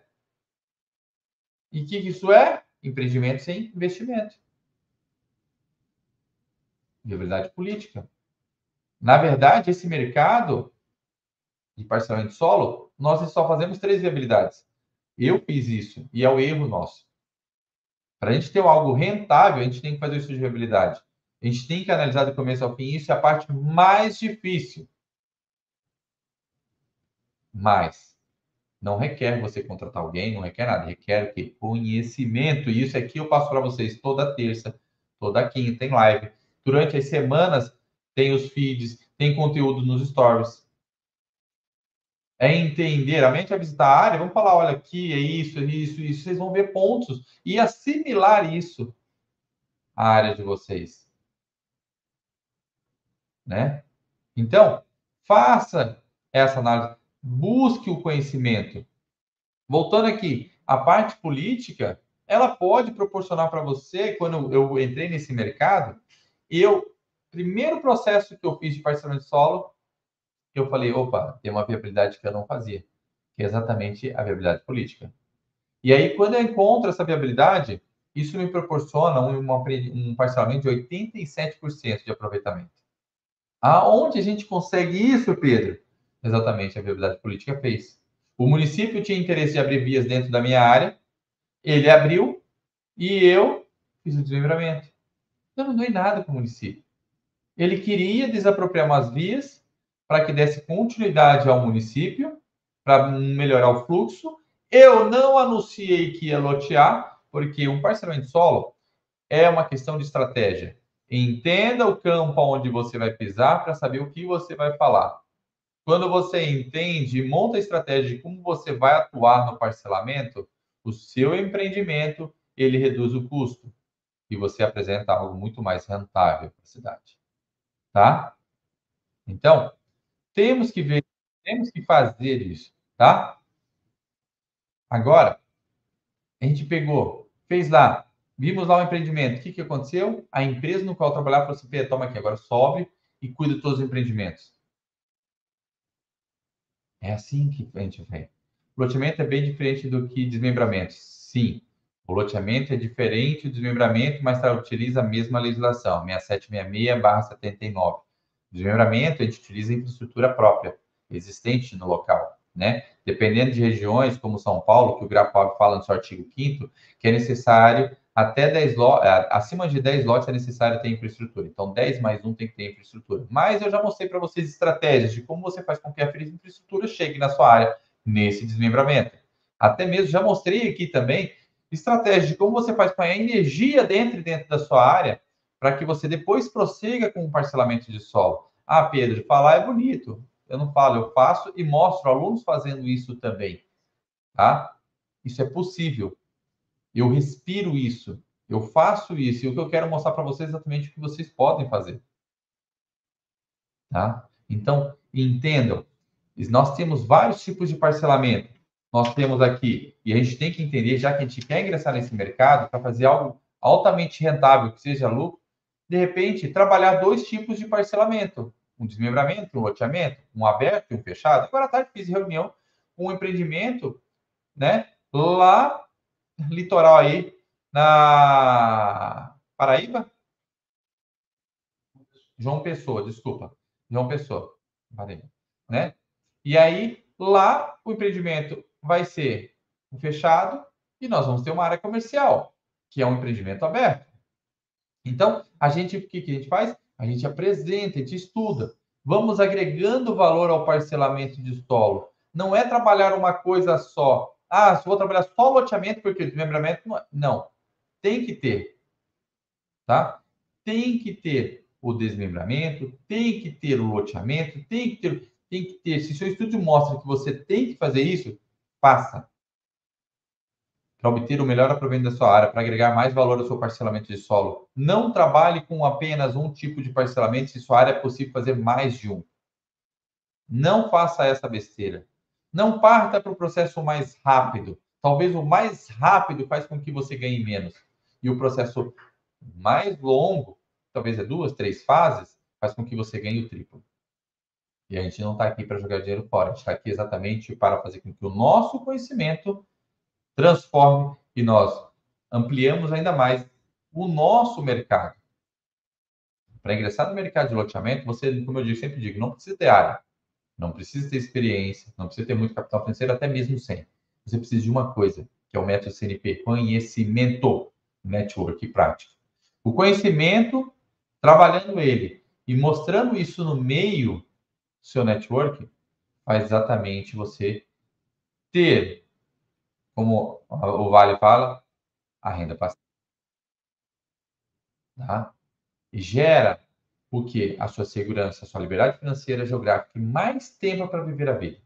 E o que isso é? Empreendimento sem investimento. Viabilidade política. Na verdade, esse mercado de parcelamento de solo, nós só fazemos 3 viabilidades. Eu fiz isso e é o erro nosso. Para a gente ter algo rentável, a gente tem que fazer isso de viabilidade. A gente tem que analisar do começo ao fim. Isso é a parte mais difícil. Mas não requer você contratar alguém, não requer nada. Requer o quê? Conhecimento. E isso aqui eu passo para vocês toda terça, toda quinta, em live. Durante as semanas, tem os feeds, tem conteúdo nos stories. É entender, a mente vai visitar a área, vamos falar, olha, aqui é isso, isso, isso. Vocês vão ver pontos e assimilar isso à área de vocês, né? Então, faça essa análise, busque o conhecimento. Voltando aqui, a parte política, ela pode proporcionar para você, quando eu entrei nesse mercado, primeiro processo que eu fiz de parcelamento de solo, eu falei, opa, tem uma viabilidade que eu não fazia, que é exatamente a viabilidade política. E aí, quando eu encontro essa viabilidade, isso me proporciona um parcelamento de 87% de aproveitamento. Aonde a gente consegue isso, Pedro? Exatamente, a viabilidade política fez. O município tinha interesse de abrir vias dentro da minha área, ele abriu e eu fiz o desmembramento. Eu não doei nada para o município. Ele queria desapropriar umas vias para que desse continuidade ao município, para melhorar o fluxo. Eu não anunciei que ia lotear, porque um parcelamento de solo é uma questão de estratégia. Entenda o campo onde você vai pisar para saber o que você vai falar. Quando você entende e monta a estratégia de como você vai atuar no parcelamento, o seu empreendimento ele reduz o custo e você apresenta algo muito mais rentável para a cidade, tá? Então, temos que ver, temos que fazer isso, tá? Agora, a gente pegou, fez lá, vimos lá o empreendimento. O que aconteceu? A empresa no qual eu trabalhava falou assim: Pedro, toma aqui, agora sobe e cuida de todos os empreendimentos. É assim que a gente vê. O loteamento é bem diferente do que desmembramento. Sim, o loteamento é diferente do desmembramento, mas utiliza a mesma legislação, 6766/79. Desmembramento, a gente utiliza a infraestrutura própria, existente no local, né? Dependendo de regiões, como São Paulo, que o Grapov fala no seu artigo 5º, que é necessário até 10 lotes, acima de 10 lotes é necessário ter infraestrutura. Então, 10 mais 1 tem que ter infraestrutura. Mas eu já mostrei para vocês estratégias de como você faz com que a infraestrutura chegue na sua área nesse desmembramento. Até mesmo já mostrei aqui também estratégias de como você faz com a energia dentro da sua área para que você depois prossiga com o parcelamento de solo. Ah, Pedro, falar é bonito. Eu não falo, eu faço e mostro alunos fazendo isso também, tá? Isso é possível. Eu respiro isso, eu faço isso, e o que eu quero mostrar para vocês é exatamente o que vocês podem fazer, tá? Então, entendam, nós temos vários tipos de parcelamento. Nós temos aqui, e a gente tem que entender, já que a gente quer ingressar nesse mercado para fazer algo altamente rentável, que seja lucro, de repente, trabalhar 2 tipos de parcelamento, um desmembramento, um loteamento, um aberto e um fechado. Agora à tarde fiz reunião com um empreendimento, né, lá litoral aí, na Paraíba? João Pessoa, desculpa. João Pessoa, Paraíba, né? E aí, lá, o empreendimento vai ser um fechado e nós vamos ter uma área comercial. que é um empreendimento aberto. Então, o que a gente faz? A gente apresenta, a gente estuda. Vamos agregando valor ao parcelamento de solo. Não é trabalhar uma coisa só. Ah, se vou trabalhar só loteamento, porque o desmembramento não. Tem que ter, tá? Tem que ter o desmembramento, tem que ter o loteamento, tem que ter. Se seu estudo mostra que você tem que fazer isso, faça para obter o melhor aproveitamento da sua área, para agregar mais valor ao seu parcelamento de solo. Não trabalhe com apenas um tipo de parcelamento, se sua área é possível fazer mais de um. Não faça essa besteira. Não parta para o processo mais rápido. Talvez o mais rápido faz com que você ganhe menos. E o processo mais longo, talvez é 2, 3 fases, faz com que você ganhe o triplo. E a gente não está aqui para jogar dinheiro fora, a gente está aqui exatamente para fazer com que o nosso conhecimento transforme e nós ampliamos ainda mais o nosso mercado. Para ingressar no mercado de loteamento, você, como eu sempre digo, não precisa ter área, não precisa ter experiência, não precisa ter muito capital financeiro, até mesmo sem. Você precisa de uma coisa, que é o método CNP, conhecimento, network e prática. O conhecimento, trabalhando ele e mostrando isso no meio do seu network, faz exatamente você ter, como o Vale fala, a renda passiva. Tá? Gera o quê? A sua segurança, a sua liberdade financeira, geográfica e mais tempo para viver a vida.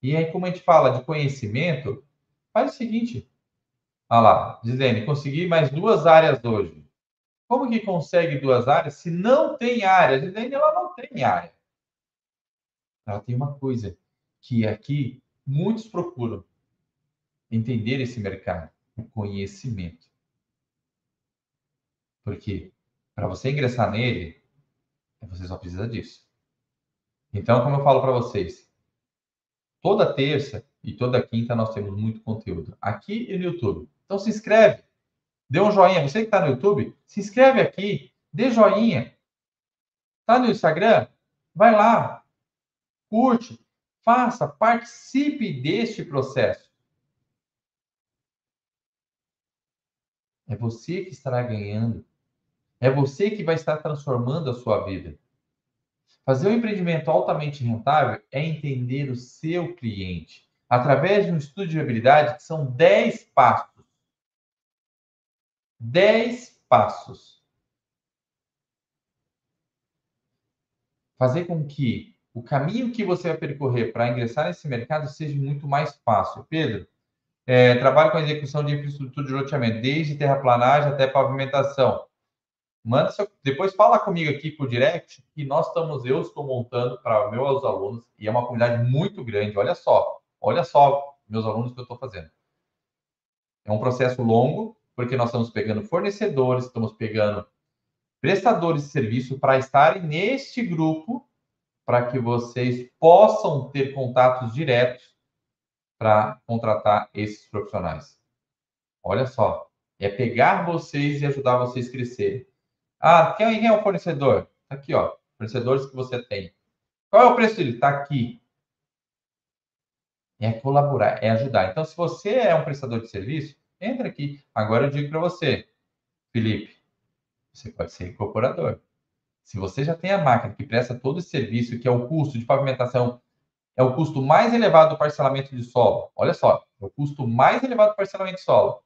E aí, como a gente fala de conhecimento, faz o seguinte. Olha lá, Gislene, consegui mais 2 áreas hoje. Como que consegue 2 áreas se não tem área? Gislene, ela não tem área. Ela tem uma coisa que aqui muitos procuram entender esse mercado, o conhecimento. Porque para você ingressar nele, você só precisa disso. Então, como eu falo para vocês, toda terça e toda quinta nós temos muito conteúdo aqui e no YouTube. Então se inscreve, dê um joinha. Você que está no YouTube, se inscreve aqui, dê joinha. Está no Instagram? Vai lá, curte, faça, participe deste processo. É você que estará ganhando. É você que vai estar transformando a sua vida. Fazer um empreendimento altamente rentável é entender o seu cliente através de um estudo de viabilidade que são 10 passos. 10 passos. Fazer com que o caminho que você vai percorrer para ingressar nesse mercado seja muito mais fácil. Pedro, trabalho com a execução de infraestrutura de loteamento, desde terraplanagem até pavimentação. Depois fala comigo aqui por direct, que eu estou montando para meus alunos, e é uma comunidade muito grande, olha só, meus alunos que eu estou fazendo. É um processo longo, porque nós estamos pegando fornecedores, estamos pegando prestadores de serviço para estarem neste grupo, para que vocês possam ter contatos diretos para contratar esses profissionais. Olha só, é pegar vocês e ajudar vocês a crescerem. Ah, quem é o fornecedor? Tá aqui, ó, fornecedores que você tem. Qual é o preço dele? Está aqui. É colaborar, é ajudar. Então, se você é um prestador de serviço, entra aqui. Agora eu digo para você, Felipe, você pode ser incorporador. Se você já tem a máquina que presta todo esse serviço, que é o custo de pavimentação, é o custo mais elevado do parcelamento de solo. Olha só, é o custo mais elevado do parcelamento de solo.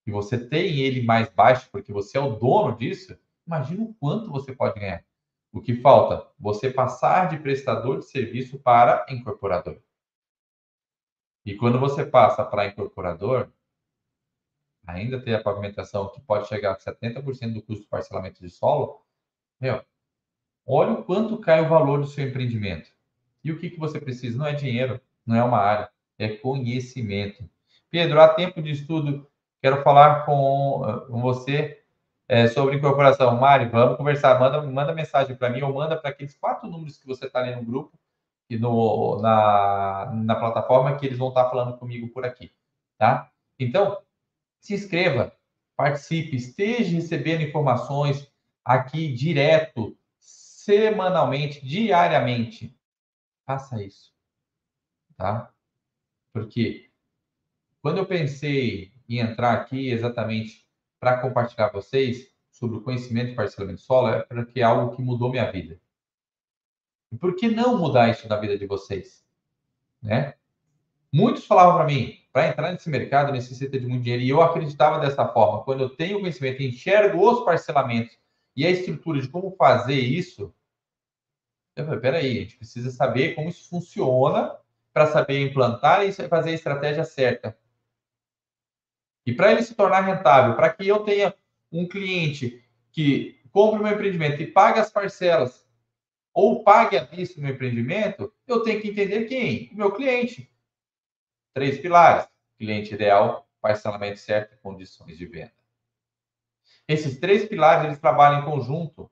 E você tem ele mais baixo porque você é o dono disso, imagina o quanto você pode ganhar. O que falta? Você passar de prestador de serviço para incorporador. E quando você passa para incorporador, ainda tem a pavimentação que pode chegar a 70% do custo do parcelamento de solo, meu, olha o quanto cai o valor do seu empreendimento. E o que você precisa? Não é dinheiro, não é uma área, é conhecimento. Pedro, há tempo de estudo, quero falar com você sobre incorporação. Mari, vamos conversar. Manda mensagem para mim ou manda para aqueles 4 números que você está ali no grupo e na plataforma que eles vão estar falando comigo por aqui, tá? Então, se inscreva, participe, esteja recebendo informações aqui direto, semanalmente, diariamente. Faça isso, tá? Porque quando eu pensei em entrar aqui exatamente para compartilhar com vocês sobre o conhecimento de parcelamento de solo é porque é algo que mudou minha vida. E por que não mudar isso na vida de vocês? Né? Muitos falavam para mim, para entrar nesse mercado necessita de muito dinheiro, e eu acreditava dessa forma. Quando eu tenho conhecimento, enxergo os parcelamentos e a estrutura de como fazer isso, eu falei, peraí, a gente precisa saber como isso funciona para saber implantar e fazer a estratégia certa. E para ele se tornar rentável, para que eu tenha um cliente que compre o meu empreendimento e pague as parcelas ou pague a vista do meu empreendimento, eu tenho que entender quem? O meu cliente. 3 pilares: cliente ideal, parcelamento certo e condições de venda. Esses 3 pilares, eles trabalham em conjunto.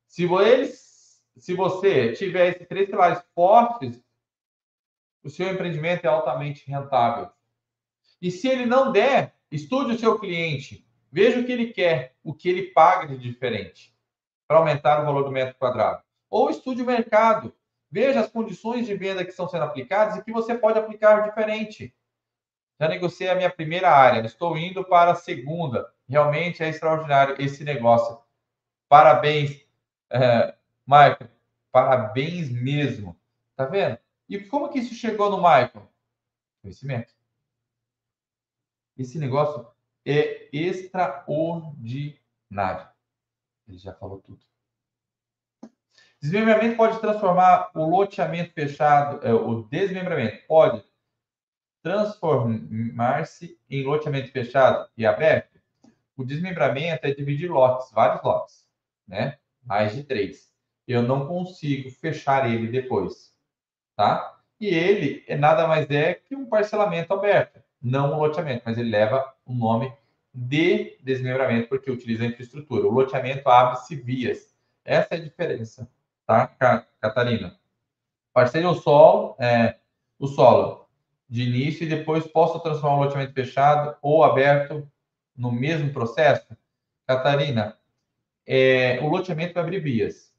Se você tiver esses 3 pilares fortes, o seu empreendimento é altamente rentável. E se ele não der, estude o seu cliente, veja o que ele quer, o que ele paga de diferente, para aumentar o valor do metro quadrado. Ou estude o mercado, veja as condições de venda que estão sendo aplicadas e que você pode aplicar diferente. Já negociei a minha primeira área, estou indo para a segunda. Realmente é extraordinário esse negócio. Parabéns, Michael. Parabéns mesmo. Tá vendo? E como que isso chegou no Michael? Conhecimento. Esse negócio é extraordinário. Ele já falou tudo. Desmembramento pode transformar o loteamento fechado, o desmembramento pode transformar-se em loteamento fechado e aberto. O desmembramento é dividir lotes, vários lotes, né? Mais de 3. Eu não consigo fechar ele depois, tá? E ele nada mais é que um parcelamento aberto, não um loteamento, mas ele leva o nome de desmembramento porque utiliza a infraestrutura. O loteamento abre-se vias. Essa é a diferença, tá, Catarina? Parceiro o solo de início e depois posso transformar um loteamento fechado ou aberto no mesmo processo? Catarina, o loteamento vai abrir vias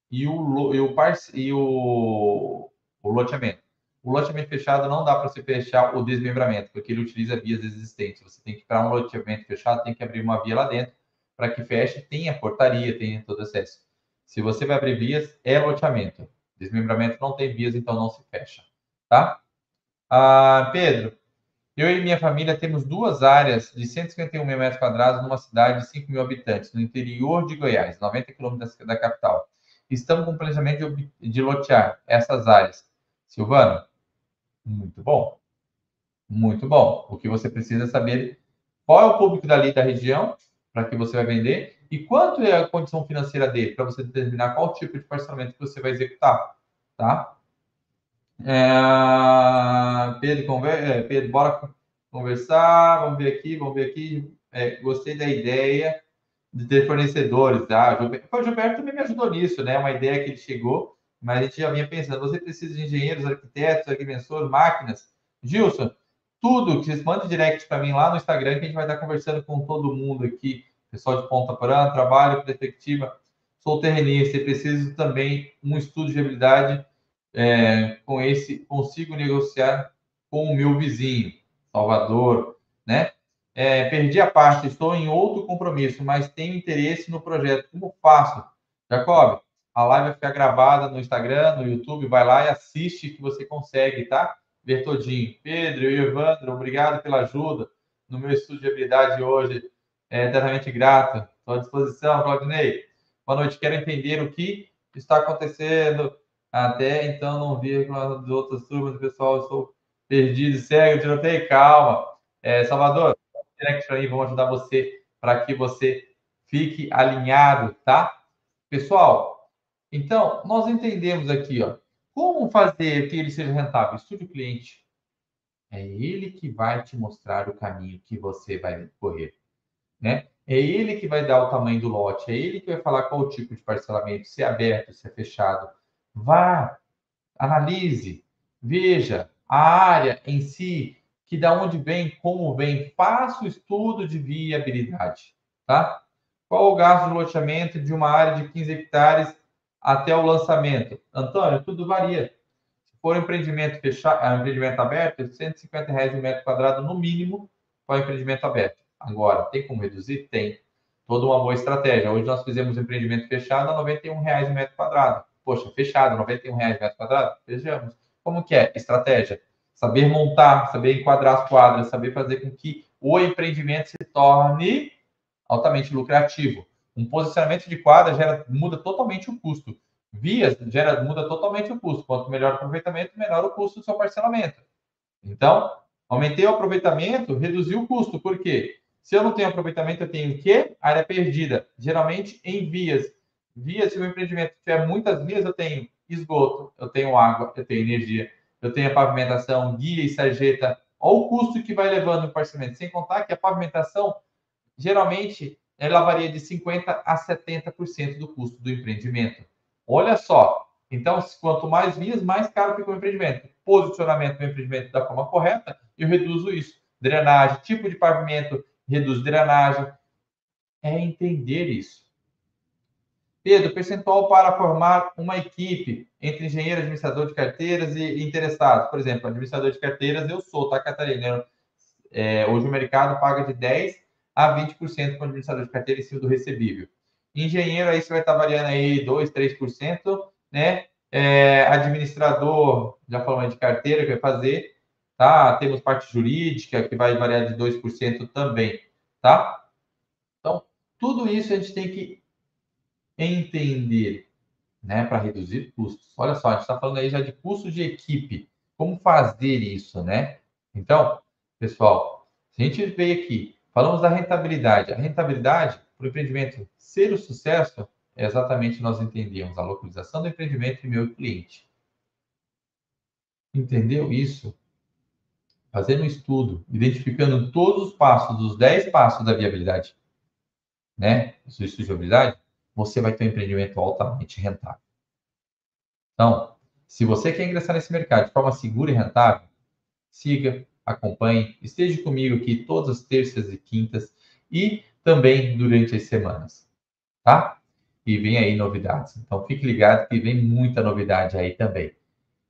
e o loteamento. O loteamento fechado não dá para você fechar o desmembramento, porque ele utiliza vias existentes. Você tem que, para um loteamento fechado, tem que abrir uma via lá dentro para que feche, tenha portaria, tenha todo acesso. Se você vai abrir vias, é loteamento. Desmembramento não tem vias, então não se fecha, tá? Pedro, eu e minha família temos 2 áreas de 151 mil metros quadrados numa cidade de 5 mil habitantes, no interior de Goiás, 90 quilômetros da capital. Estamos com planejamento de lotear essas áreas. Silvano, muito bom. Muito bom. O que você precisa saber qual é o público dali da região para que você vai vender e quanto é a condição financeira dele para você determinar qual tipo de parcelamento que você vai executar, tá? Pedro, bora conversar. Vamos ver aqui, vamos ver aqui. Gostei da ideia de ter fornecedores, tá? O Gilberto também me ajudou nisso, né? Uma ideia que ele chegou, mas a gente já vinha pensando. Você precisa de engenheiros, arquitetos, agrimensores, máquinas. Gilson, tudo que vocês mandem direct para mim lá no Instagram, que a gente vai estar conversando com todo mundo aqui, pessoal de Ponta Porã, trabalho, perspectiva. Sou terrenista e preciso também um estudo de habilidade com esse, consigo negociar com o meu vizinho, Salvador, né? Perdi a parte, estou em outro compromisso, mas tenho interesse no projeto. Como faço? Jacob, a live vai ficar gravada no Instagram, no YouTube, vai lá e assiste que você consegue, tá? Ver todinho. Pedro e Evandro, obrigado pela ajuda no meu estudo de habilidade hoje. Eternamente grato. Estou à disposição, Claudinei. Boa noite. Quero entender o que está acontecendo. Até então não vi as outras turmas, pessoal. Estou perdido, cego, tirotei. Calma. Salvador, direct para mim, vamos ajudar você para que você fique alinhado, tá? Pessoal, então, nós entendemos aqui, ó, como fazer que ele seja rentável. Estude o cliente. É ele que vai te mostrar o caminho que você vai correr, né? É ele que vai dar o tamanho do lote, é ele que vai falar qual o tipo de parcelamento, se é aberto, se é fechado. Vá, analise, veja a área em si, que da onde vem, como vem, faça o estudo de viabilidade, tá? Qual o gasto de loteamento de uma área de 15 hectares até o lançamento? Antônio, tudo varia. Se for um empreendimento fechado, um empreendimento aberto, R$ 150 um metro quadrado no mínimo, para o empreendimento aberto. Agora, tem como reduzir? Tem. Toda uma boa estratégia. Hoje nós fizemos um empreendimento fechado a R$ 91,00 o metro quadrado. Poxa, fechado, R$ 91,00 o metro quadrado? Vejamos. Como que é? Estratégia. Saber montar, saber enquadrar as quadras, saber fazer com que o empreendimento se torne altamente lucrativo. Um posicionamento de quadra muda totalmente o custo. Vias muda totalmente o custo. Quanto melhor o aproveitamento, menor o custo do seu parcelamento. Então, aumentei o aproveitamento, reduzi o custo. Por quê? Se eu não tenho aproveitamento, eu tenho o quê? Área perdida. Geralmente em vias. Vias, se o empreendimento tiver muitas vias, eu tenho esgoto, eu tenho água, eu tenho energia, eu tenho a pavimentação, guia e sarjeta. Olha o custo que vai levando o parcelamento. Sem contar que a pavimentação, geralmente, ela varia de 50% a 70% do custo do empreendimento. Olha só. Então, quanto mais vias, mais caro fica o empreendimento. Posicionamento do empreendimento da forma correta, eu reduzo isso. Drenagem, tipo de pavimento, reduz drenagem. É entender isso. Pedro, percentual para formar uma equipe entre engenheiro, administrador de carteiras e interessados. Por exemplo, administrador de carteiras eu sou, tá, Catarina? Hoje o mercado paga de 10% a 20% com o administrador de carteira em cima do recebível. Engenheiro, aí você vai estar variando aí 2%, 3%, né? Administrador, já falamos de carteira que vai fazer, tá? Temos parte jurídica, que vai variar de 2% também, tá? Então, tudo isso a gente tem que entender, né, para reduzir custos. Olha só, a gente está falando aí já de custo de equipe. Como fazer isso, né? Então, pessoal, se a gente veio aqui, falamos da rentabilidade. A rentabilidade, para o empreendimento ser um sucesso, é exatamente nós entendemos a localização do empreendimento e meu cliente. Entendeu isso? Fazendo um estudo, identificando todos os passos, dos 10 passos da viabilidade, né? Do estudo de viabilidade, você vai ter um empreendimento altamente rentável. Então, se você quer ingressar nesse mercado de forma segura e rentável, siga, acompanhe, esteja comigo aqui todas as terças e quintas e também durante as semanas, tá? E vem aí novidades. Então, fique ligado que vem muita novidade aí também.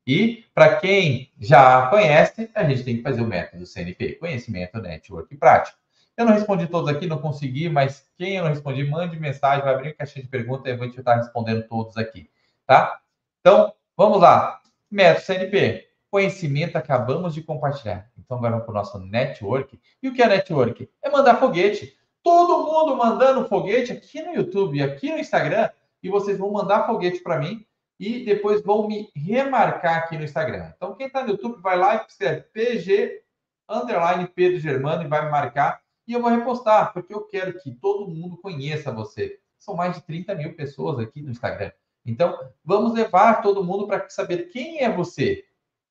E, para quem já conhece, a gente tem que fazer o método CNP, Conhecimento, Network e Prático. Eu não respondi todos aqui, não consegui, mas quem eu não respondi, mande mensagem, vai abrir a caixinha de perguntas e eu vou estar respondendo todos aqui, tá? Então, vamos lá. Método CNP, conhecimento acabamos de compartilhar. Então, agora vamos para o nosso network. E o que é network? É mandar foguete. Todo mundo mandando foguete aqui no YouTube, aqui no Instagram, e vocês vão mandar foguete para mim e depois vão me remarcar aqui no Instagram. Então, quem está no YouTube, vai lá e escreve PG_Pedro Germano e vai me marcar. E eu vou repostar, porque eu quero que todo mundo conheça você. São mais de 30 mil pessoas aqui no Instagram. Então, vamos levar todo mundo para saber quem é você.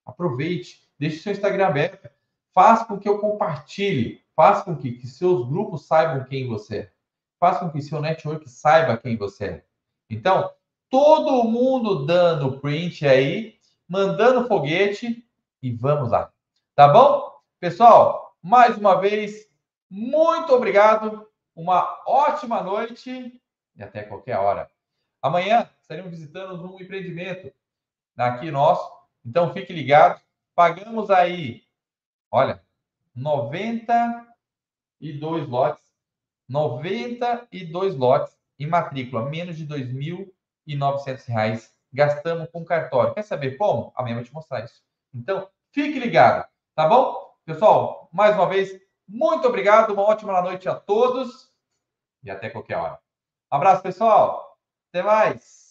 Aproveite, deixe seu Instagram aberto. Faça com que eu compartilhe. Faça com que seus grupos saibam quem você é. Faça com que seu network saiba quem você é. Então, todo mundo dando print aí, mandando foguete e vamos lá. Tá bom? Pessoal, mais uma vez, muito obrigado. Uma ótima noite e até qualquer hora. Amanhã estaremos visitando um empreendimento aqui nosso. Então, fique ligado. Pagamos aí, olha, 92 lotes. 92 lotes em matrícula, menos de R$ 2.900. Gastamos com cartório. Quer saber como? Amanhã eu vou te mostrar isso. Então, fique ligado, tá bom? Pessoal, mais uma vez, muito obrigado. Uma ótima noite a todos e até qualquer hora. Um abraço, pessoal. Até mais.